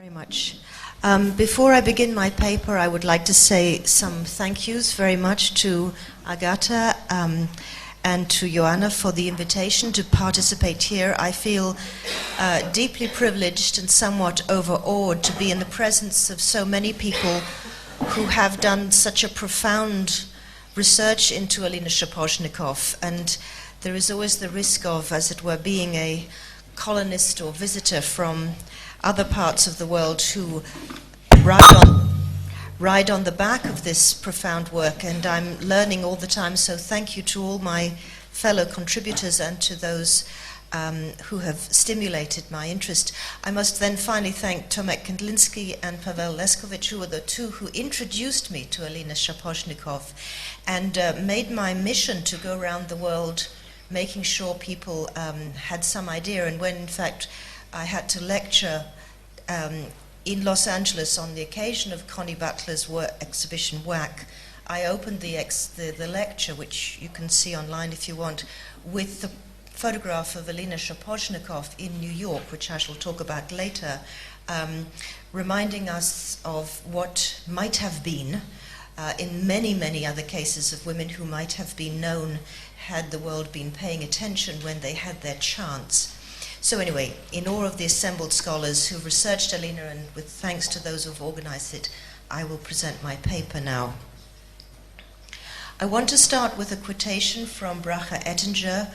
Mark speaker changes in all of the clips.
Speaker 1: Very much. Before I begin my paper, I would like to say some thank yous very much to Agatha and to Joanna for the invitation to participate here. I feel deeply privileged and somewhat overawed to be in the presence of so many people who have done such a profound research into Alina Shaposhnikov, and there is always the risk of, as it were, being a colonist or visitor from other parts of the world who ride on the back of this profound work, and I'm learning all the time, so thank you to all my fellow contributors and to those who have stimulated my interest. I must then finally thank Tomek Kandlinsky and Pavel Leskovich, who were the two who introduced me to Alina Shaposhnikov and made my mission to go around the world making sure people had some idea, and when in fact I had to lecture in Los Angeles on the occasion of Connie Butler's exhibition WAC, I opened the lecture, which you can see online if you want, with the photograph of Alina Shaposhnikov in New York, which I shall talk about later, reminding us of what might have been in many, many other cases of women who might have been known had the world been paying attention when they had their chance. So anyway, in awe of the assembled scholars who've researched Alina, and with thanks to those who've organized it, I will present my paper now. I want to start with a quotation from Bracha Ettinger,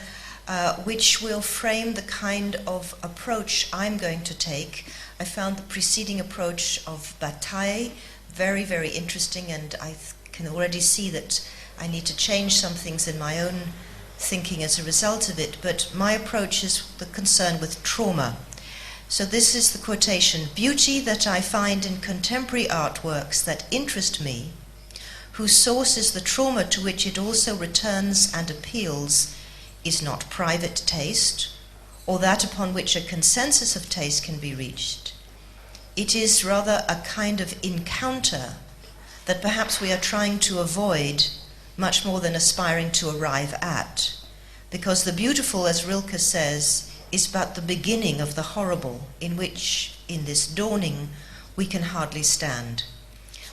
Speaker 1: which will frame the kind of approach I'm going to take. I found the preceding approach of Bataille very, very interesting, and I can already see that I need to change some things in my own thinking as a result of it, but my approach is the concern with trauma. So this is the quotation: "Beauty that I find in contemporary artworks that interest me, whose source is the trauma to which it also returns and appeals, is not private taste, or that upon which a consensus of taste can be reached. It is rather a kind of encounter that perhaps we are trying to avoid much more than aspiring to arrive at, because the beautiful, as Rilke says, is but the beginning of the horrible, in which, in this dawning, we can hardly stand.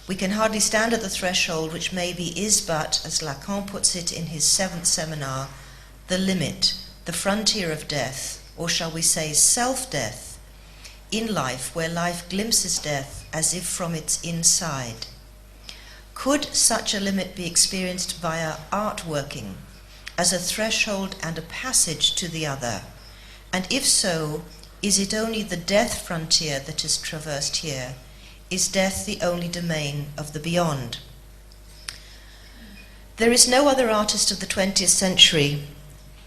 Speaker 1: We can hardly stand at the threshold, which maybe is but, as Lacan puts it in his 7th seminar, the limit, the frontier of death, or shall we say self-death, in life, where life glimpses death as if from its inside. Could such a limit be experienced via art working, as a threshold and a passage to the other? And if so, is it only the death frontier that is traversed here? Is death the only domain of the beyond? There is no other artist of the 20th century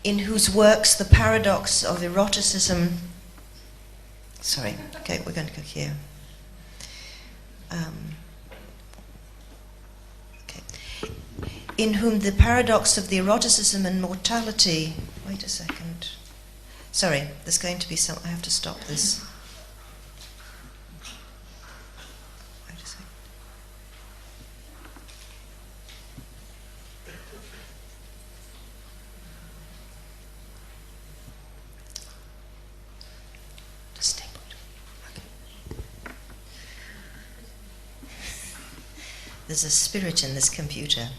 Speaker 1: in whose works the paradox of eroticism... we're going to go here. In whom the paradox of the eroticism and mortality... Wait a second. Sorry, there's going to be some... I have to stop this. Wait a second. Just stay put. Okay. There's a spirit in this computer.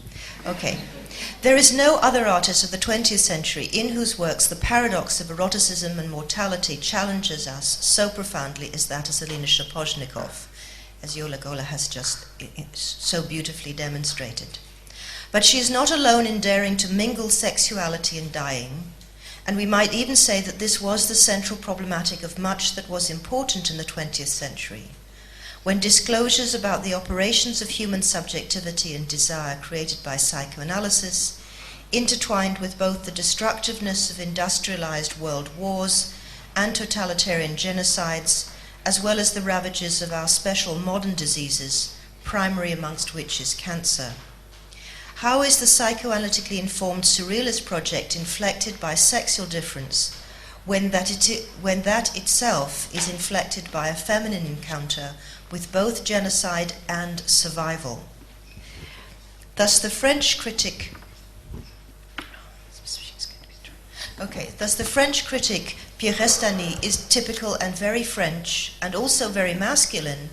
Speaker 1: Okay. There is no other artist of the 20th century in whose works the paradox of eroticism and mortality challenges us so profoundly as that of Alina Shaposhnikov, as Yola Gola has just so beautifully demonstrated. But she is not alone in daring to mingle sexuality and dying, and we might even say that this was the central problematic of much that was important in the 20th century, when disclosures about the operations of human subjectivity and desire created by psychoanalysis intertwined with both the destructiveness of industrialized world wars and totalitarian genocides, as well as the ravages of our special modern diseases, primary amongst which is cancer. How is the psychoanalytically informed surrealist project inflected by sexual difference when that itself is inflected by a feminine encounter with both genocide and survival? Thus the French critic Pierre Restany is typical and very French, and also very masculine,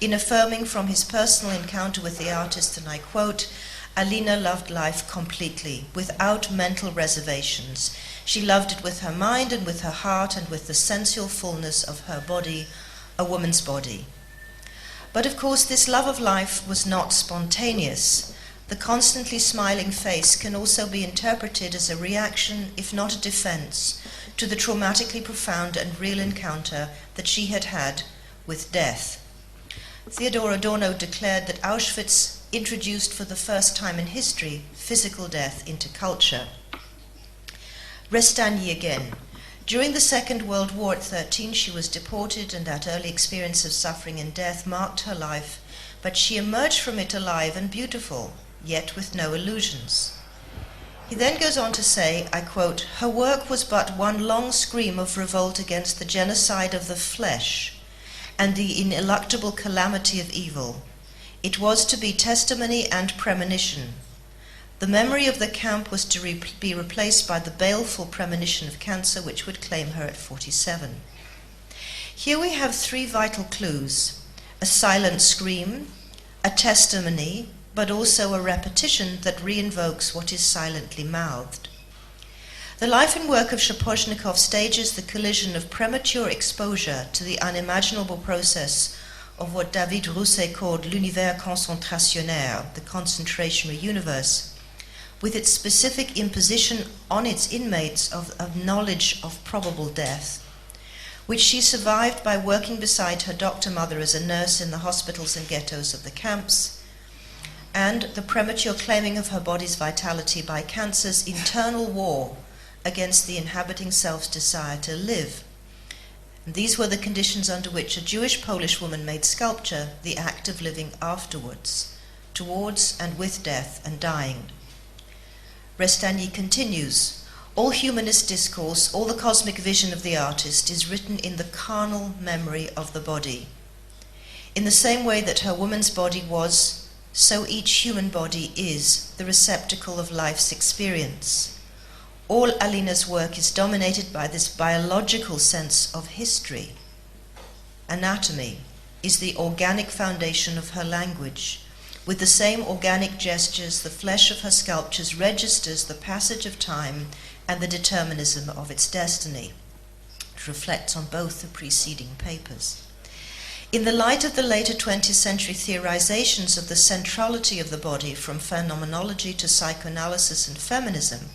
Speaker 1: in affirming from his personal encounter with the artist, and I quote, "Alina loved life completely, without mental reservations. She loved it with her mind and with her heart and with the sensual fullness of her body, a woman's body." But of course, this love of life was not spontaneous. The constantly smiling face can also be interpreted as a reaction, if not a defense, to the traumatically profound and real encounter that she had had with death. Theodor Adorno declared that Auschwitz introduced for the first time in history physical death into culture. Restany again. During the Second World War at 13, she was deported, and that early experience of suffering and death marked her life, but she emerged from it alive and beautiful, yet with no illusions. He then goes on to say, I quote, "Her work was but one long scream of revolt against the genocide of the flesh and the ineluctable calamity of evil. It was to be testimony and premonition. The memory of the camp was to be replaced by the baleful premonition of cancer, which would claim her at 47. Here we have three vital clues: a silent scream, a testimony, but also a repetition that reinvokes what is silently mouthed. The life and work of Shaposhnikov stages the collision of premature exposure to the unimaginable process of what David Rousset called l'univers concentrationnaire, the concentrationary universe, with its specific imposition on its inmates of knowledge of probable death, which she survived by working beside her doctor mother as a nurse in the hospitals and ghettos of the camps, and the premature claiming of her body's vitality by cancer's internal war against the inhabiting self's desire to live. And these were the conditions under which a Jewish Polish woman made sculpture the act of living afterwards, towards and with death and dying. Restany continues, all humanist discourse, all the cosmic vision of the artist is written in the carnal memory of the body. In the same way that her woman's body was, so each human body is the receptacle of life's experience. All Alina's work is dominated by this biological sense of history. Anatomy is the organic foundation of her language. With the same organic gestures, the flesh of her sculptures registers the passage of time and the determinism of its destiny. It reflects on both the preceding papers. In the light of the later 20th century theorizations of the centrality of the body, from phenomenology to psychoanalysis and feminism,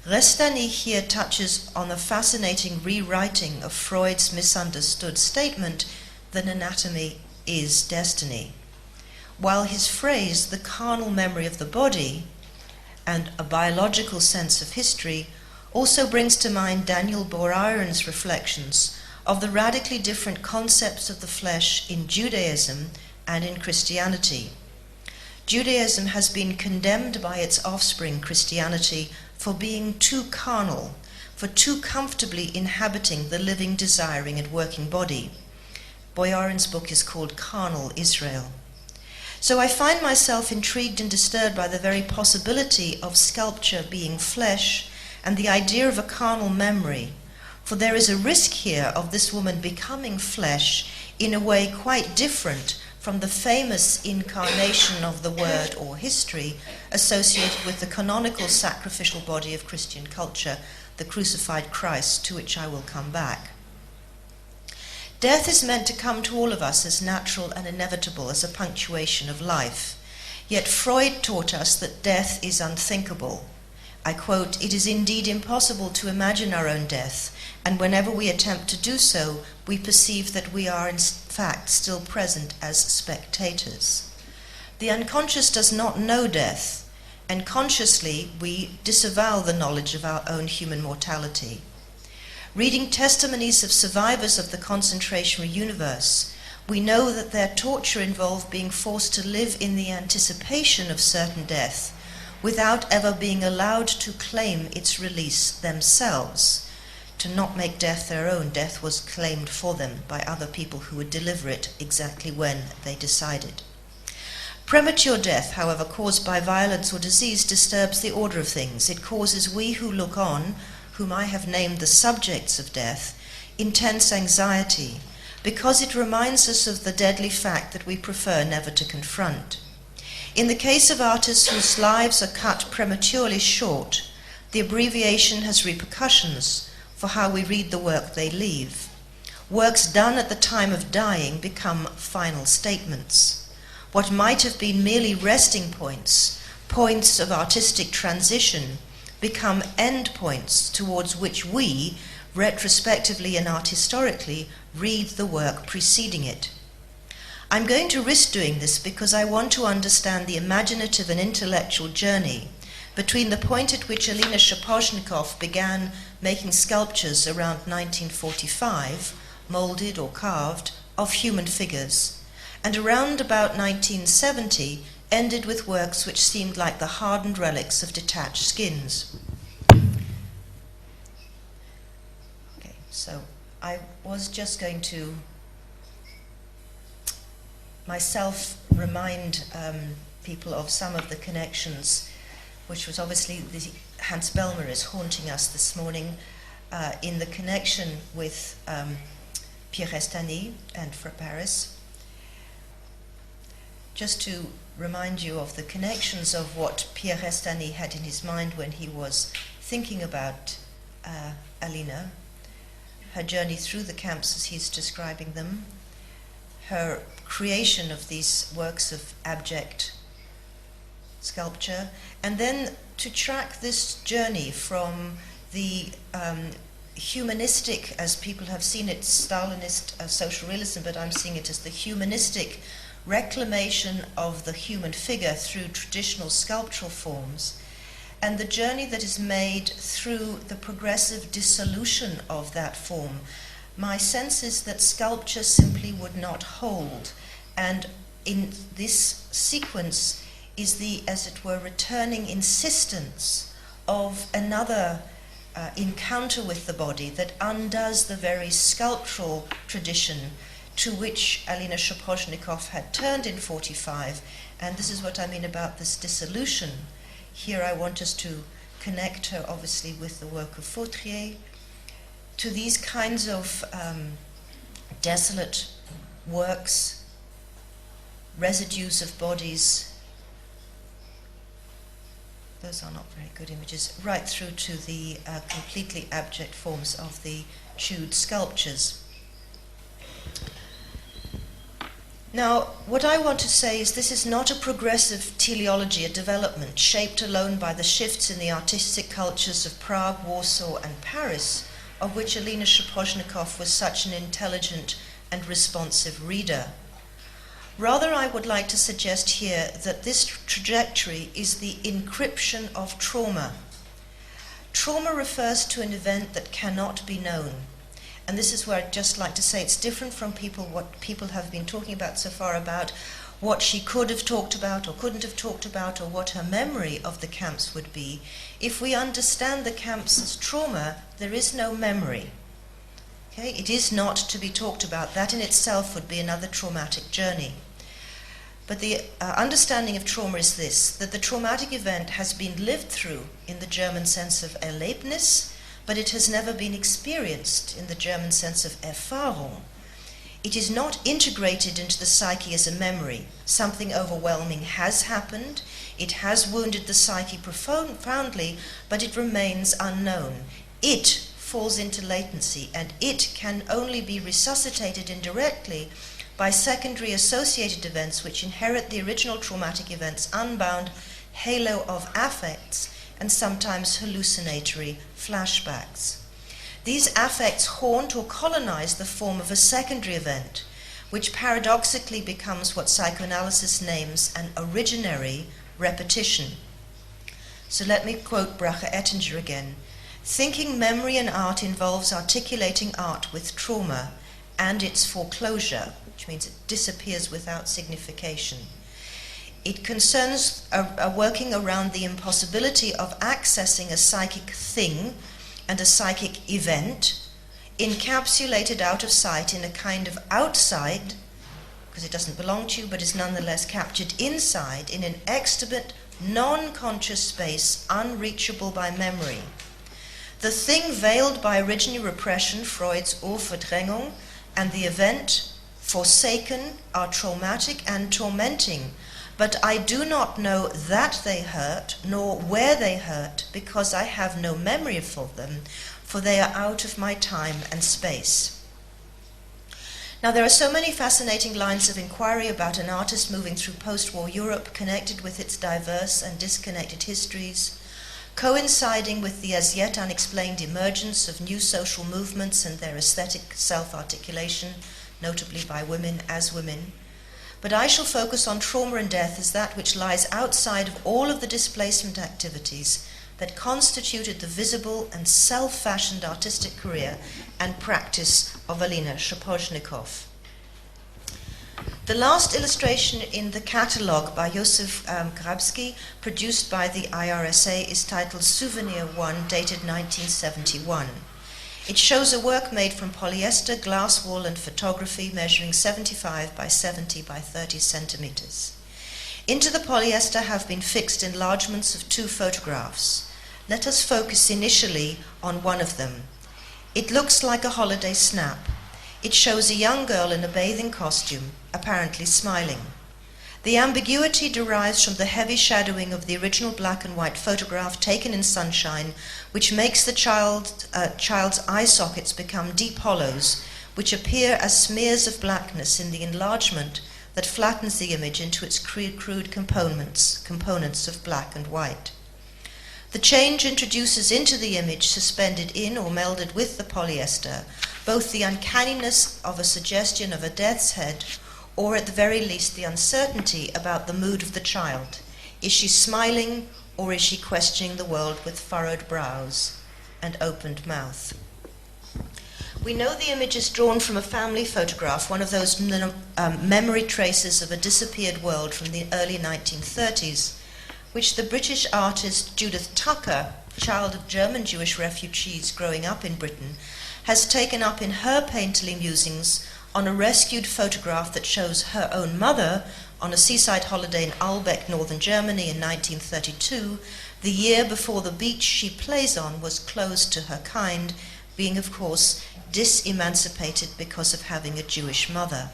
Speaker 1: Restany here touches on the fascinating rewriting of Freud's misunderstood statement that anatomy is destiny. While his phrase, the carnal memory of the body, and a biological sense of history, also brings to mind Daniel Boyarin's reflections of the radically different concepts of the flesh in Judaism and in Christianity. Judaism has been condemned by its offspring, Christianity, for being too carnal, for too comfortably inhabiting the living, desiring, and working body. Boyarin's book is called Carnal Israel. So I find myself intrigued and disturbed by the very possibility of sculpture being flesh and the idea of a carnal memory, for there is a risk here of this woman becoming flesh in a way quite different from the famous incarnation of the word or history associated with the canonical sacrificial body of Christian culture, the crucified Christ, to which I will come back. Death is meant to come to all of us as natural and inevitable, as a punctuation of life. Yet Freud taught us that death is unthinkable. I quote, "It is indeed impossible to imagine our own death, and whenever we attempt to do so, we perceive that we are in fact still present as spectators. The unconscious does not know death, and consciously we disavow the knowledge of our own human mortality. Reading testimonies of survivors of the concentrationary universe, we know that their torture involved being forced to live in the anticipation of certain death without ever being allowed to claim its release themselves. To not make death their own, death was claimed for them by other people who would deliver it exactly when they decided. Premature death, however, caused by violence or disease, disturbs the order of things. It causes we who look on, whom I have named the subjects of death, intense anxiety, because it reminds us of the deadly fact that we prefer never to confront. In the case of artists whose lives are cut prematurely short, the abbreviation has repercussions for how we read the work they leave. Works done at the time of dying become final statements. What might have been merely resting points, points of artistic transition, become end points towards which we, retrospectively and art historically, read the work preceding it. I'm going to risk doing this because I want to understand the imaginative and intellectual journey between the point at which Alina Shaposhnikov began making sculptures around 1945, molded or carved, of human figures, and around about 1970 ended with works which seemed like the hardened relics of detached skins. Okay, so I was just going to myself remind people of some of the connections, which was obviously Hans Bellmer is haunting us this morning in the connection with Pierre Estany and for Paris. Just to remind you of the connections of what Pierre Estany had in his mind when he was thinking about Alina, her journey through the camps as he's describing them, her creation of these works of abject sculpture, and then to track this journey from the humanistic, as people have seen it, Stalinist social realism, but I'm seeing it as the humanistic reclamation of the human figure through traditional sculptural forms, and the journey that is made through the progressive dissolution of that form. My sense is that sculpture simply would not hold, and in this sequence is the, as it were, returning insistence of another encounter with the body that undoes the very sculptural tradition to which Alina Shaposhnikov had turned in 45, and this is what I mean about this dissolution. Here I want us to connect her obviously with the work of Fautrier, to these kinds of desolate works, residues of bodies. Those are not very good images, right through to the completely abject forms of the chewed sculptures. Now, what I want to say is this is not a progressive teleology, a development shaped alone by the shifts in the artistic cultures of Prague, Warsaw, and Paris, of which Alina Shaposhnikov was such an intelligent and responsive reader. Rather, I would like to suggest here that this trajectory is the encryption of trauma. Trauma refers to an event that cannot be known. And this is where I'd just like to say it's different from what people have been talking about so far about what she could have talked about or couldn't have talked about, or what her memory of the camps would be. If we understand the camps as trauma, there is no memory. Okay? It is not to be talked about. That in itself would be another traumatic journey. But the understanding of trauma is this, that the traumatic event has been lived through in the German sense of Erlebnis, but it has never been experienced in the German sense of Erfahrung. It is not integrated into the psyche as a memory. Something overwhelming has happened, it has wounded the psyche profoundly, but it remains unknown. It falls into latency, and it can only be resuscitated indirectly by secondary associated events which inherit the original traumatic event's unbound halo of affects and sometimes hallucinatory flashbacks. These affects haunt or colonize the form of a secondary event, which paradoxically becomes what psychoanalysis names an originary repetition. So let me quote Bracher Ettinger again. Thinking memory and art involves articulating art with trauma and its foreclosure, which means it disappears without signification. It concerns a working around the impossibility of accessing a psychic thing and a psychic event, encapsulated out of sight in a kind of outside, because it doesn't belong to you, but is nonetheless captured inside in an extubate, non-conscious space unreachable by memory. The thing veiled by original repression, Freud's Urverdrängung, and the event forsaken are traumatic and tormenting, but I do not know that they hurt, nor where they hurt, because I have no memory of them, for they are out of my time and space. Now, there are so many fascinating lines of inquiry about an artist moving through post-war Europe, connected with its diverse and disconnected histories, coinciding with the as yet unexplained emergence of new social movements and their aesthetic self-articulation, notably by women as women. But I shall focus on trauma and death as that which lies outside of all of the displacement activities that constituted the visible and self-fashioned artistic career and practice of Alina Shaposhnikov. The last illustration in the catalogue by Josef Grabski, produced by the IRSA, is titled Souvenir 1, dated 1971. It shows a work made from polyester, glass wool, and photography, measuring 75 by 70 by 30 centimeters. Into the polyester have been fixed enlargements of 2 photographs. Let us focus initially on one of them. It looks like a holiday snap. It shows a young girl in a bathing costume, apparently smiling. The ambiguity derives from the heavy shadowing of the original black and white photograph taken in sunshine, which makes the child's eye sockets become deep hollows, which appear as smears of blackness in the enlargement that flattens the image into its crude components of black and white. The change introduces into the image, suspended in or melded with the polyester, both the uncanniness of a suggestion of a death's head, or at the very least the uncertainty about the mood of the child. Is she smiling, or is she questioning the world with furrowed brows and opened mouth? We know the image is drawn from a family photograph, one of those memory traces of a disappeared world from the early 1930s, which the British artist Judith Tucker, child of German Jewish refugees growing up in Britain, has taken up in her painterly musings on a rescued photograph that shows her own mother on a seaside holiday in Albeck, northern Germany in 1932, the year before the beach she plays on was closed to her kind, being, of course, disemancipated because of having a Jewish mother.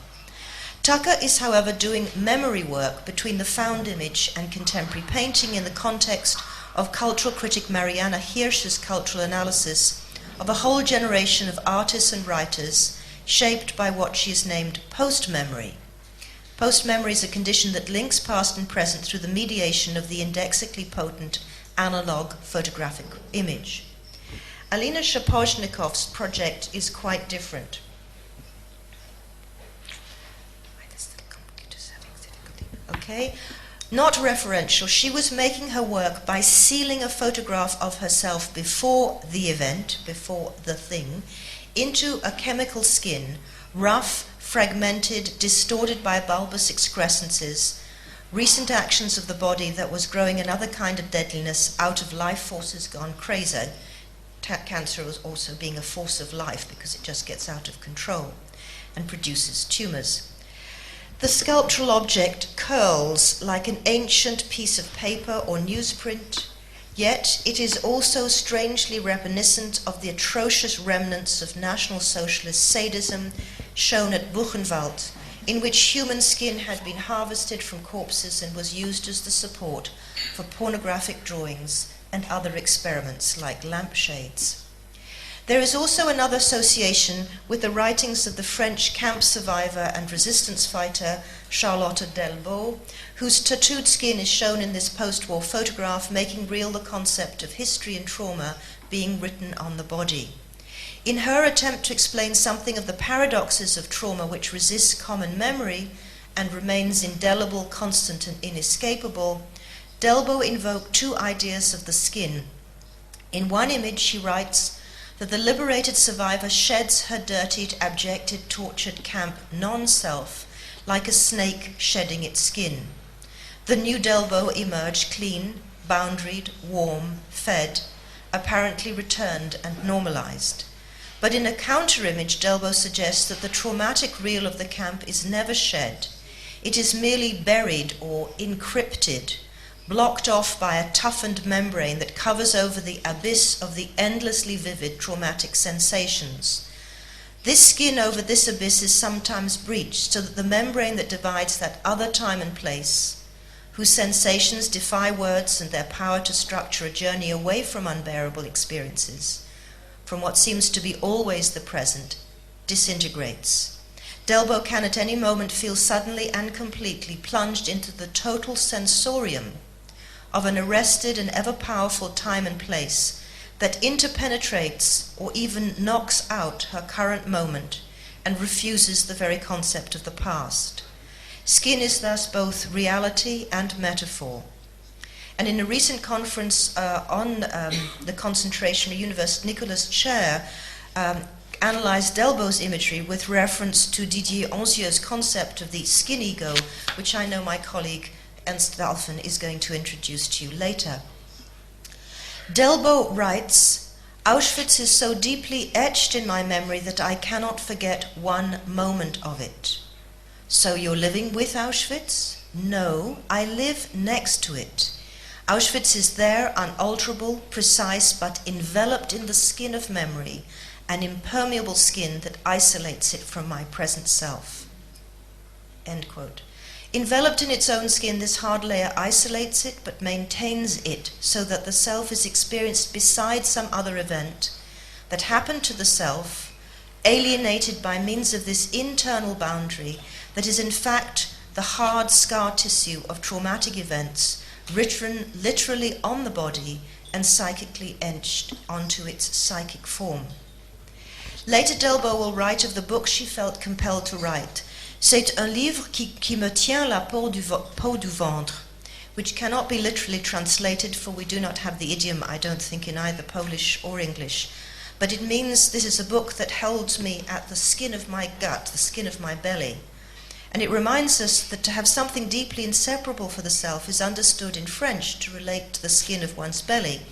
Speaker 1: Tucker is, however, doing memory work between the found image and contemporary painting in the context of cultural critic Mariana Hirsch's cultural analysis of a whole generation of artists and writers shaped by what she has named post-memory. Post-memory is a condition that links past and present through the mediation of the indexically potent analog photographic image. Alina Shaposhnikov's project is quite different. Okay, not referential. She was making her work by sealing a photograph of herself before the event, before the thing, into a chemical skin, rough, fragmented, distorted by bulbous excrescences, recent actions of the body that was growing another kind of deadliness out of life forces gone crazy. Cancer was also being a force of life because it just gets out of control and produces tumors. The sculptural object curls like an ancient piece of paper or newsprint, yet it is also strangely reminiscent of the atrocious remnants of National Socialist sadism shown at Buchenwald, in which human skin had been harvested from corpses and was used as the support for pornographic drawings and other experiments like lampshades. There is also another association with the writings of the French camp survivor and resistance fighter Charlotte Delbo, whose tattooed skin is shown in this post-war photograph, making real the concept of history and trauma being written on the body. In her attempt to explain something of the paradoxes of trauma which resists common memory and remains indelible, constant, and inescapable, Delbo invoked 2 ideas of the skin. In one image, she writes that the liberated survivor sheds her dirtied, abjected, tortured camp non-self like a snake shedding its skin. The new Delbo emerged clean, boundaried, warm, fed, apparently returned and normalized. But in a counter-image, Delbo suggests that the traumatic real of the camp is never shed. It is merely buried or encrypted, blocked off by a toughened membrane that covers over the abyss of the endlessly vivid traumatic sensations. This skin over this abyss is sometimes breached so that the membrane that divides that other time and place, whose sensations defy words and their power to structure a journey away from unbearable experiences, from what seems to be always the present, disintegrates. Delbo can at any moment feel suddenly and completely plunged into the total sensorium of an arrested and ever-powerful time and place that interpenetrates or even knocks out her current moment and refuses the very concept of the past. Skin is thus both reality and metaphor. And in a recent conference on the concentration universe, Nicolas Chair analyzed Delbo's imagery with reference to Didier Anzieu's concept of the skin ego, which I know my colleague Ernst Dalphin is going to introduce to you later. Delbo writes, "Auschwitz is so deeply etched in my memory that I cannot forget one moment of it." So you're living with Auschwitz? No, I live next to it. Auschwitz is there, unalterable, precise, but enveloped in the skin of memory, an impermeable skin that isolates it from my present self. End quote. Enveloped in its own skin, this hard layer isolates it but maintains it so that the self is experienced beside some other event that happened to the self, alienated by means of this internal boundary that is in fact the hard scar tissue of traumatic events written literally on the body and psychically etched onto its psychic form. Later Delbo will write of the book she felt compelled to write. C'est un livre qui me tient la peau du ventre, which cannot be literally translated, for we do not have the idiom, I don't think, in either Polish or English. But it means this is a book that holds me at the skin of my gut, the skin of my belly. And it reminds us that to have something deeply inseparable for the self is understood in French to relate to the skin of one's belly.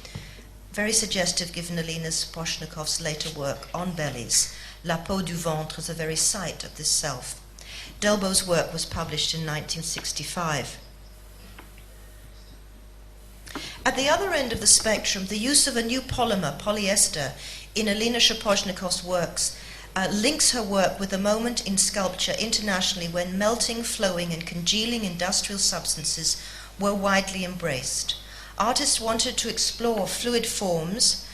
Speaker 1: Very suggestive given Alina Sapochnikov's later work on bellies. La peau du ventre is the very site of this self. Delbo's work was published in 1965. At the other end of the spectrum, the use of a new polymer, polyester, in Alina Sapochnikov's works links her work with a moment in sculpture internationally when melting, flowing, and congealing industrial substances were widely embraced. Artists wanted to explore fluid forms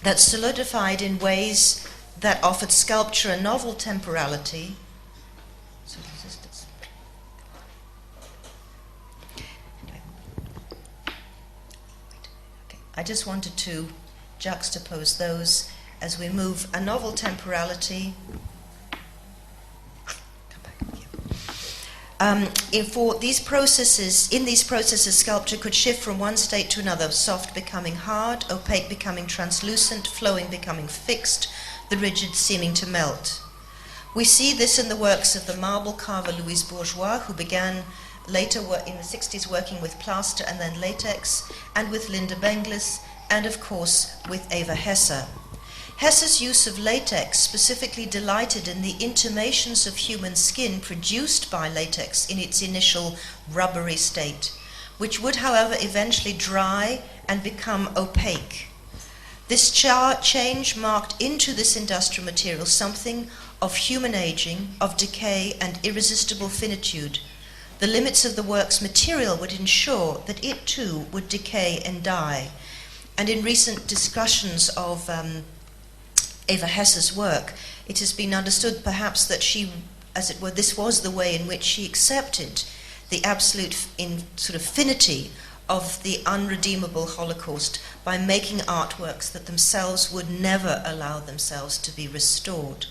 Speaker 1: that solidified in ways that offered sculpture a novel temporality. I just wanted to juxtapose those as we move a novel temporality. For these processes, in these processes, sculpture could shift from one state to another, soft becoming hard, opaque becoming translucent, flowing becoming fixed, the rigid seeming to melt. We see this in the works of the marble carver Louise Bourgeois, who began later in the 60s working with plaster and then latex, and with Linda Benglis, and of course with Eva Hesse. Hesse's use of latex specifically delighted in the intimations of human skin produced by latex in its initial rubbery state, which would, however, eventually dry and become opaque. This change marked into this industrial material something of human aging, of decay and irresistible finitude. The limits of the work's material would ensure that it too would decay and die. And in recent discussions of Eva Hesse's work, it has been understood perhaps that she, as it were, this was the way in which she accepted the absolute sort of finity of the unredeemable Holocaust by making artworks that themselves would never allow themselves to be restored.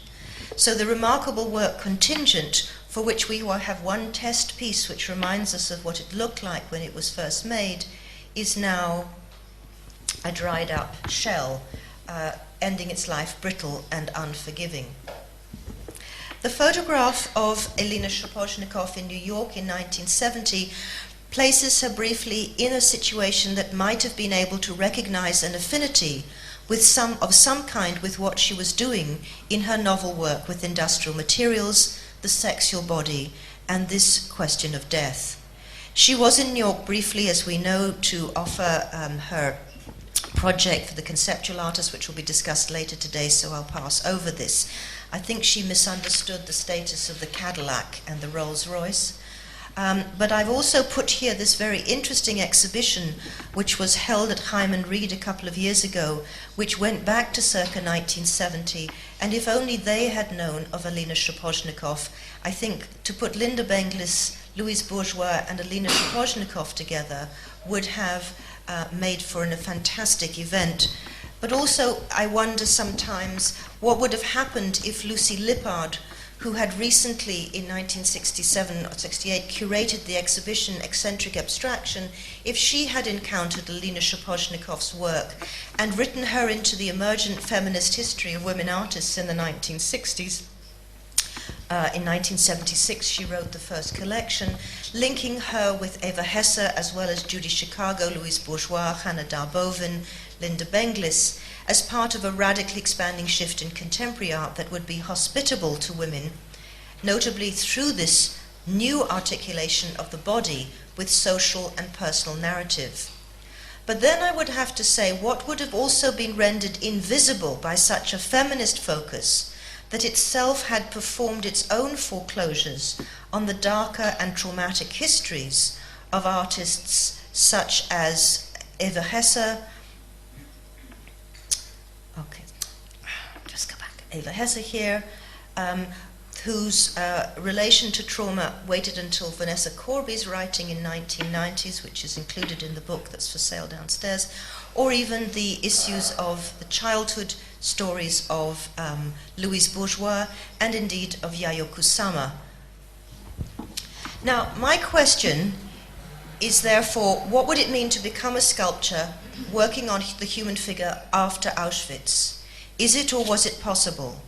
Speaker 1: So the remarkable work Contingent, for which we have one test piece which reminds us of what it looked like when it was first made, is now a dried up shell, ending its life brittle and unforgiving. The photograph of Alina Sapochnikov in New York in 1970 places her briefly in a situation that might have been able to recognize an affinity with some kind with what she was doing in her novel work with industrial materials, the sexual body, and this question of death. She was in New York briefly, as we know, to offer her project for the conceptual artist, which will be discussed later today, so I'll pass over this. I think she misunderstood the status of the Cadillac and the Rolls-Royce. But I've also put here this very interesting exhibition which was held at Hyman Reed a couple of years ago, which went back to circa 1970, and if only they had known of Alina Shapozhnikov, I think to put Linda Benglis, Louise Bourgeois and Alina Shapozhnikov together would have made for a fantastic event. But also I wonder sometimes what would have happened if Lucy Lippard, who had recently, in 1967 or 68, curated the exhibition Eccentric Abstraction, if she had encountered Alina Shapozhnikov's work and written her into the emergent feminist history of women artists in the 1960s. In 1976, she wrote the first collection, linking her with Eva Hesse, as well as Judy Chicago, Louise Bourgeois, Hannah Darbovin, Linda Benglis, as part of a radically expanding shift in contemporary art that would be hospitable to women, notably through this new articulation of the body with social and personal narrative. But then I would have to say, what would have also been rendered invisible by such a feminist focus, that itself had performed its own foreclosures on the darker and traumatic histories of artists such as Eva Hesse, Eva Hesse here, whose relation to trauma waited until Vanessa Corby's writing in 1990s, which is included in the book that's for sale downstairs, or even the issues of the childhood stories of Louise Bourgeois and indeed of Yayoi Kusama. Now, my question is therefore, what would it mean to become a sculptor working on the human figure after Auschwitz? Is it or was it possible?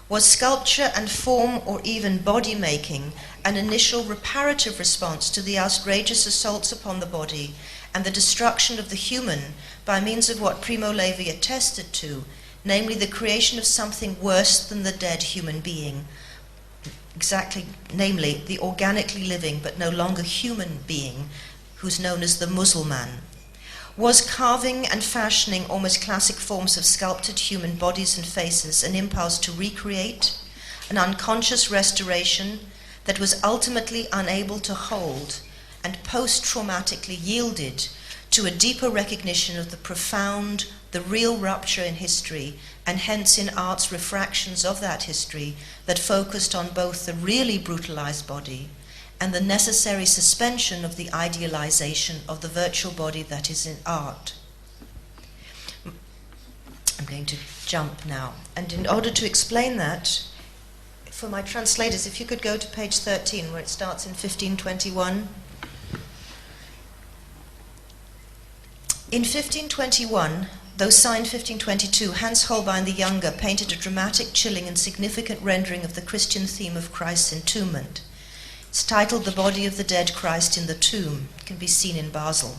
Speaker 1: Was sculpture and form or even body making an initial reparative response to the outrageous assaults upon the body and the destruction of the human by means of what Primo Levi attested to, namely the creation of something worse than the dead human being, exactly, namely the organically living but no longer human being who's known as the Musselman? Was carving and fashioning almost classic forms of sculpted human bodies and faces an impulse to recreate, an unconscious restoration that was ultimately unable to hold and post-traumatically yielded to a deeper recognition of the profound, the real rupture in history, and hence in art's refractions of that history that focused on both the really brutalized body and the necessary suspension of the idealization of the virtual body that is in art. I'm going to jump now. And in order to explain that, for my translators, if you could go to page 13, where it starts in 1521. In 1521, though signed 1522, Hans Holbein the Younger painted a dramatic, chilling, and significant rendering of the Christian theme of Christ's entombment. It's titled The Body of the Dead Christ in the Tomb. It can be seen in Basel.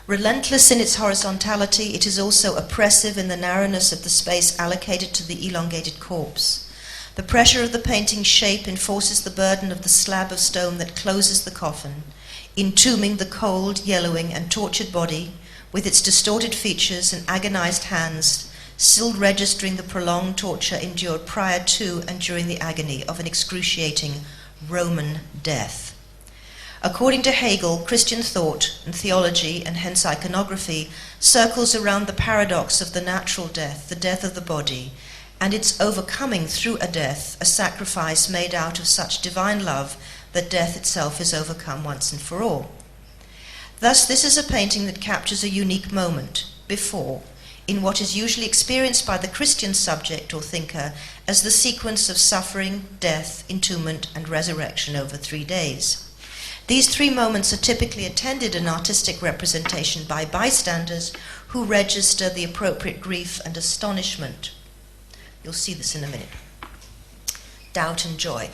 Speaker 1: Relentless in its horizontality, it is also oppressive in the narrowness of the space allocated to the elongated corpse. The pressure of the painting's shape enforces the burden of the slab of stone that closes the coffin, entombing the cold, yellowing, and tortured body with its distorted features and agonized hands, still registering the prolonged torture endured prior to and during the agony of an excruciating Roman death. According to Hegel, Christian thought and theology, and hence iconography, circles around the paradox of the natural death, the death of the body, and its overcoming through a death, a sacrifice made out of such divine love that death itself is overcome once and for all. Thus, this is a painting that captures a unique moment, before, in what is usually experienced by the Christian subject or thinker as the sequence of suffering, death, entombment, and resurrection over 3 days. These 3 moments are typically attended in artistic representation by bystanders who register the appropriate grief and astonishment. You'll see this in a minute. Doubt and joy.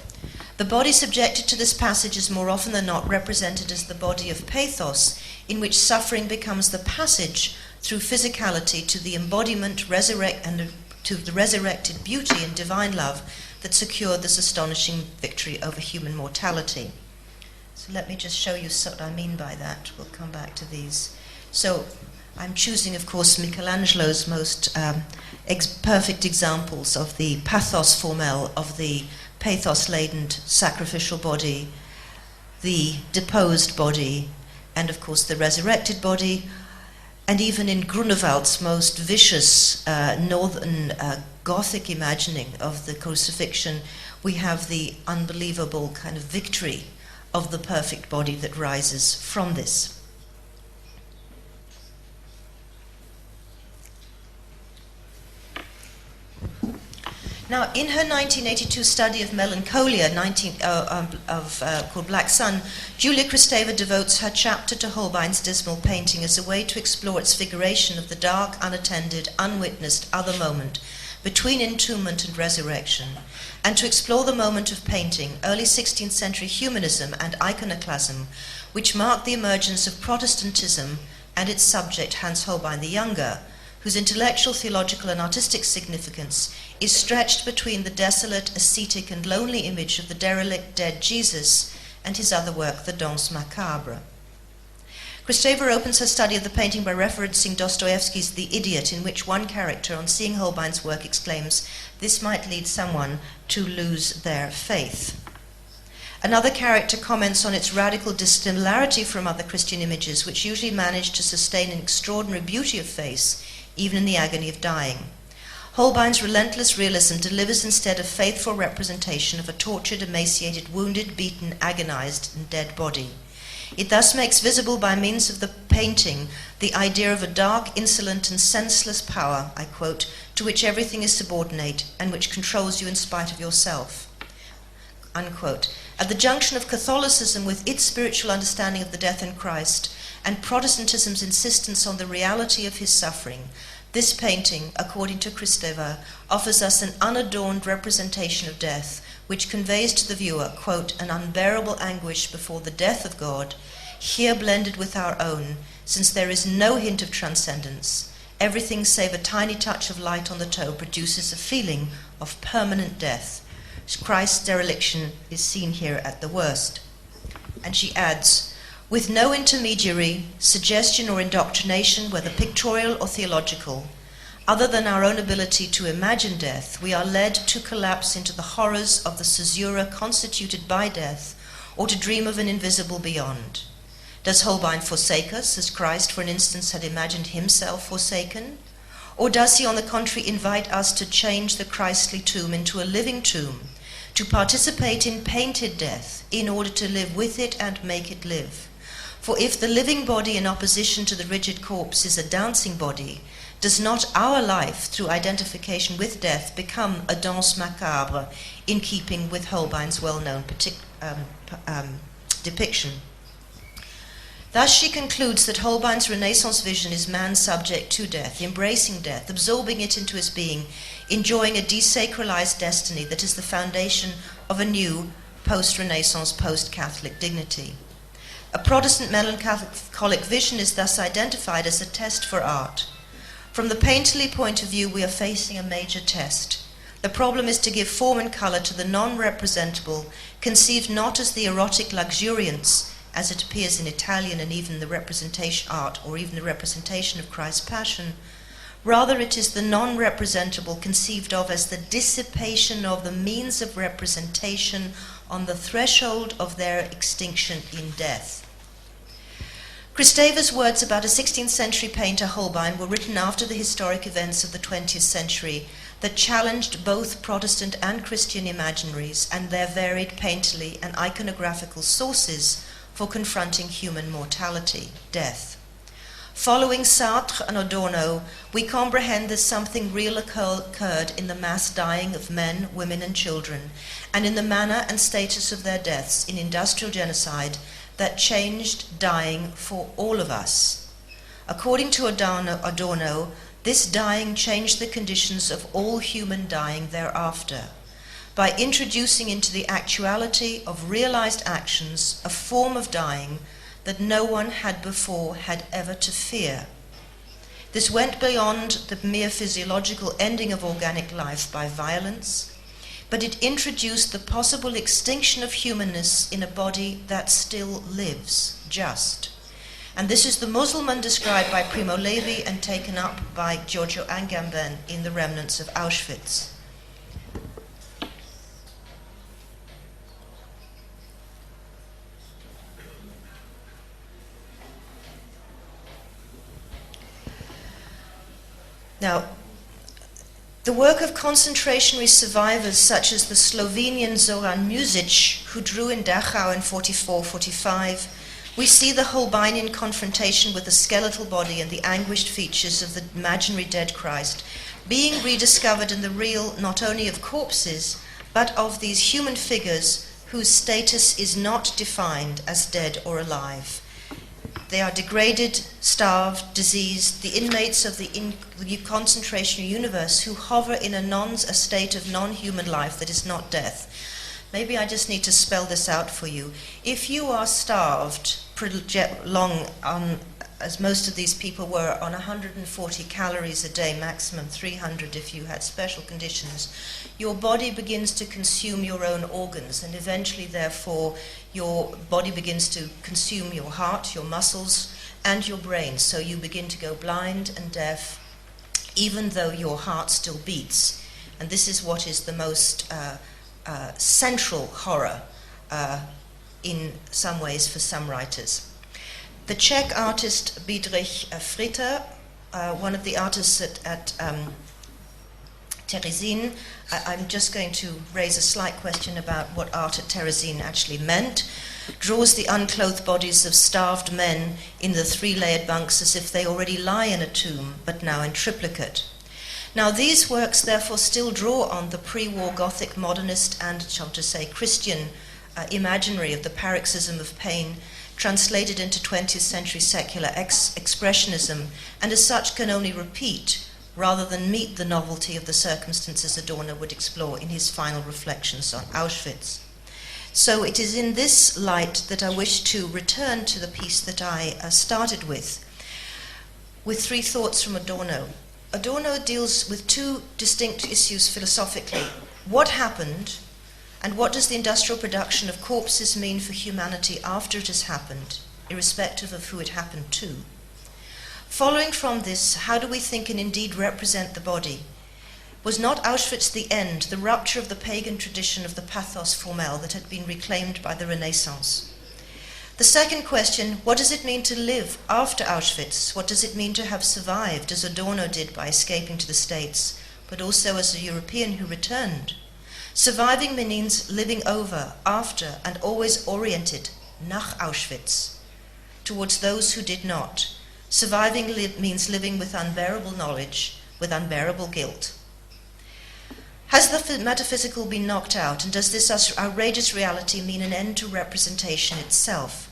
Speaker 1: The body subjected to this passage is more often than not represented as the body of pathos, in which suffering becomes the passage through physicality to the embodiment, to the resurrected beauty and divine love that secured this astonishing victory over human mortality. So let me just show you what I mean by that. We'll come back to these. So I'm choosing, of course, Michelangelo's most perfect examples of the pathos formel, of the pathos-laden sacrificial body, the deposed body, and of course the resurrected body. And even in Grunewald's most vicious northern Gothic imagining of the crucifixion, we have the unbelievable kind of victory of the perfect body that rises from this. Now, in her 1982 study of Melancholia, called Black Sun, Julia Kristeva devotes her chapter to Holbein's dismal painting as a way to explore its figuration of the dark, unattended, unwitnessed other moment between entombment and resurrection, and to explore the moment of painting, early 16th century humanism and iconoclasm, which marked the emergence of Protestantism and its subject Hans Holbein the Younger, whose intellectual, theological, and artistic significance is stretched between the desolate, ascetic, and lonely image of the derelict dead Jesus and his other work, the Danse Macabre. Kristeva opens her study of the painting by referencing Dostoevsky's The Idiot, in which one character, on seeing Holbein's work, exclaims, "This might lead someone to lose their faith." Another character comments on its radical dissimilarity from other Christian images, which usually manage to sustain an extraordinary beauty of face, even in the agony of dying. Holbein's relentless realism delivers instead a faithful representation of a tortured, emaciated, wounded, beaten, agonized, and dead body. It thus makes visible by means of the painting the idea of a dark, insolent, and senseless power, I quote, to which everything is subordinate and which controls you in spite of yourself, unquote. At the junction of Catholicism with its spiritual understanding of the death in Christ and Protestantism's insistence on the reality of his suffering, this painting, according to Kristeva, offers us an unadorned representation of death, which conveys to the viewer, quote, an unbearable anguish before the death of God, here blended with our own, since there is no hint of transcendence. Everything save a tiny touch of light on the toe produces a feeling of permanent death. Christ's dereliction is seen here at the worst. And she adds, with no intermediary, suggestion or indoctrination, whether pictorial or theological, other than our own ability to imagine death, we are led to collapse into the horrors of the caesura constituted by death, or to dream of an invisible beyond. Does Holbein forsake us, as Christ, for an instance, had imagined himself forsaken? Or does he, on the contrary, invite us to change the Christly tomb into a living tomb, to participate in painted death, in order to live with it and make it live? For if the living body in opposition to the rigid corpse is a dancing body, does not our life, through identification with death, become a danse macabre in keeping with Holbein's well-known depiction? Thus she concludes that Holbein's Renaissance vision is man subject to death, embracing death, absorbing it into his being, enjoying a desacralized destiny that is the foundation of a new post-Renaissance, post-Catholic dignity. A Protestant melancholic vision is thus identified as a test for art. From the painterly point of view, we are facing a major test. The problem is to give form and color to the non-representable, conceived not as the erotic luxuriance, as it appears in Italian and even the representation art, or even the representation of Christ's Passion. Rather, it is the non-representable conceived of as the dissipation of the means of representation on the threshold of their extinction in death. Kristeva's words about a 16th century painter, Holbein, were written after the historic events of the 20th century that challenged both Protestant and Christian imaginaries and their varied painterly and iconographical sources for confronting human mortality, death. Following Sartre and Adorno, we comprehend that something real occurred in the mass dying of men, women, and children, and in the manner and status of their deaths in industrial genocide that changed dying for all of us. According to Adorno, this dying changed the conditions of all human dying thereafter, by introducing into the actuality of realized actions a form of dying that no one had before had ever to fear. This went beyond the mere physiological ending of organic life by violence, but it introduced the possible extinction of humanness in a body that still lives, just. And this is the Muslim described by Primo Levi and taken up by Giorgio Agamben in The Remnants of Auschwitz. Now, the work of concentrationary survivors such as the Slovenian Zoran Muzic, who drew in Dachau in 44-45, we see the Holbeinian confrontation with the skeletal body and the anguished features of the imaginary dead Christ being rediscovered in the real not only of corpses, but of these human figures whose status is not defined as dead or alive. They are degraded, starved, diseased, the inmates of the concentration universe who hover in a state of non-human life that is not death. Maybe I just need to spell this out for you. If you are starved long, as most of these people were, on 140 calories a day, maximum 300 if you had special conditions, your body begins to consume your own organs, and eventually, therefore, your body begins to consume your heart, your muscles, and your brain. So you begin to go blind and deaf, even though your heart still beats. And this is what is the most central horror in some ways for some writers. The Czech artist Bedřich Fritter, one of the artists at Terezín, I'm just going to raise a slight question about what art at Terezín actually meant, draws the unclothed bodies of starved men in the three-layered bunks as if they already lie in a tomb, but now in triplicate. Now these works therefore still draw on the pre-war Gothic modernist and, shall I say, Christian imaginary of the paroxysm of pain, translated into 20th century secular expressionism, and as such can only repeat rather than meet the novelty of the circumstances Adorno would explore in his final reflections on Auschwitz. So it is in this light that I wish to return to the piece that I started with three thoughts from Adorno. Adorno deals with two distinct issues philosophically. What happened, and what does the industrial production of corpses mean for humanity after it has happened, irrespective of who it happened to? Following from this, how do we think and indeed represent the body? Was not Auschwitz the end, the rupture of the pagan tradition of the pathos formel that had been reclaimed by the Renaissance? The second question, what does it mean to live after Auschwitz? What does it mean to have survived, as Adorno did by escaping to the States, but also as a European who returned? Surviving means living over, after, and always oriented, nach Auschwitz, towards those who did not. Surviving means living with unbearable knowledge, with unbearable guilt. Has the metaphysical been knocked out, and does this outrageous reality mean an end to representation itself?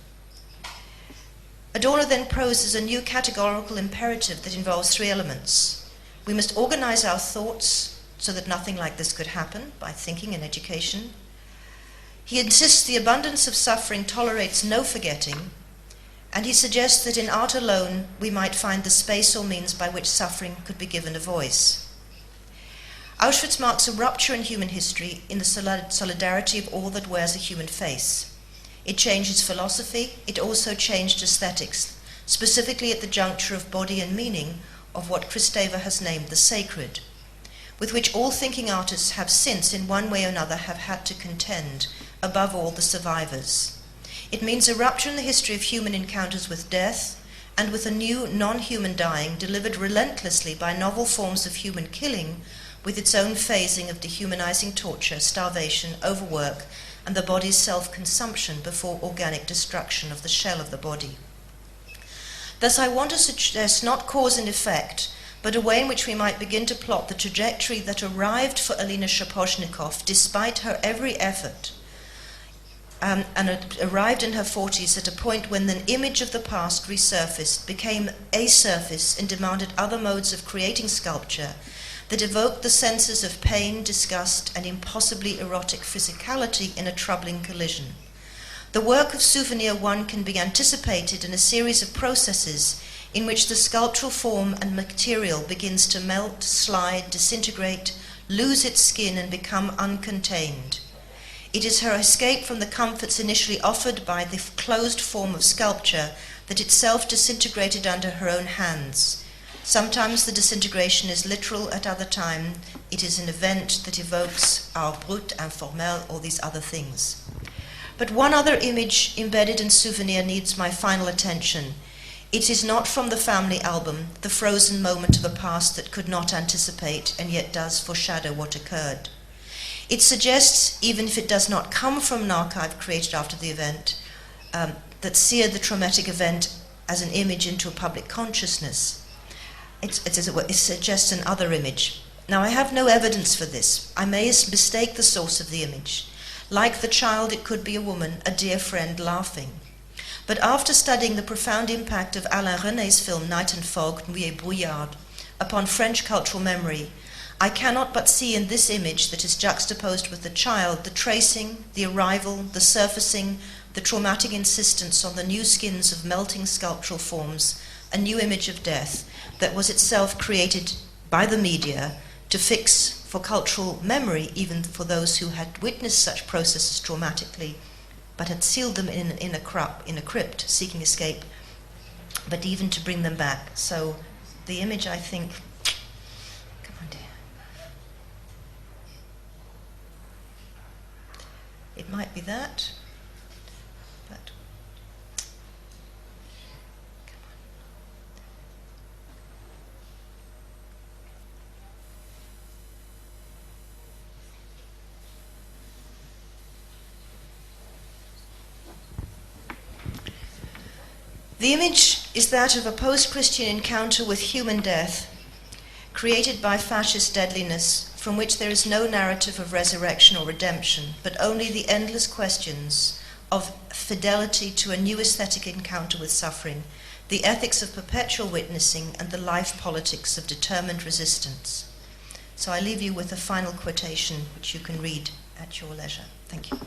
Speaker 1: Adorno then poses a new categorical imperative that involves three elements. We must organize our thoughts so that nothing like this could happen, by thinking and education. He insists the abundance of suffering tolerates no forgetting, and he suggests that in art alone we might find the space or means by which suffering could be given a voice. Auschwitz marks a rupture in human history in the solidarity of all that wears a human face. It changes philosophy, it also changed aesthetics, specifically at the juncture of body and meaning of what Kristeva has named the sacred, with which all thinking artists have since, in one way or another, have had to contend, above all the survivors. It means a rupture in the history of human encounters with death, and with a new non-human dying delivered relentlessly by novel forms of human killing, with its own phasing of dehumanizing torture, starvation, overwork, and the body's self-consumption before organic destruction of the shell of the body. Thus I want to suggest not cause and effect, but a way in which we might begin to plot the trajectory that arrived for Alina Shaposhnikov despite her every effort, and arrived in her 40s at a point when the image of the past resurfaced, became a surface, and demanded other modes of creating sculpture that evoked the senses of pain, disgust, and impossibly erotic physicality in a troubling collision. The work of Souvenir One can be anticipated in a series of processes in which the sculptural form and material begins to melt, slide, disintegrate, lose its skin and become uncontained. It is her escape from the comforts initially offered by the closed form of sculpture that itself disintegrated under her own hands. Sometimes the disintegration is literal, at other times it is an event that evokes our brut, informel, or these other things. But one other image embedded in Souvenir needs my final attention. It is not from the family album, the frozen moment of a past that could not anticipate and yet does foreshadow what occurred. It suggests, even if it does not come from an archive created after the event, that seared the traumatic event as an image into a public consciousness. It suggests an other image. Now, I have no evidence for this. I may mistake the source of the image. Like the child, it could be a woman, a dear friend, laughing. But after studying the profound impact of Alain René's film Night and Fog, Nuit et Brouillard, upon French cultural memory, I cannot but see in this image that is juxtaposed with the child the tracing, the arrival, the surfacing, the traumatic insistence on the new skins of melting sculptural forms, a new image of death that was itself created by the media to fix for cultural memory, even for those who had witnessed such processes traumatically, but had sealed them in a crypt, seeking escape, but even to bring them back. So the image, I think, come on, dear. It might be that, but come on. The image is that of a post-Christian encounter with human death, created by fascist deadliness, from which there is no narrative of resurrection or redemption, but only the endless questions of fidelity to a new aesthetic encounter with suffering, the ethics of perpetual witnessing, and the life politics of determined resistance. So I leave you with a final quotation, which you can read at your leisure. Thank you.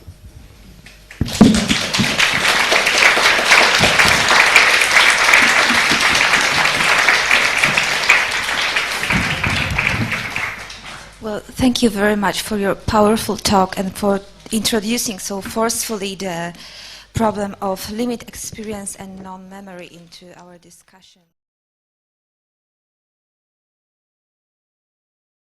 Speaker 2: Well, thank you very much for your powerful talk and for introducing so forcefully the problem of limit experience and non-memory into our discussion.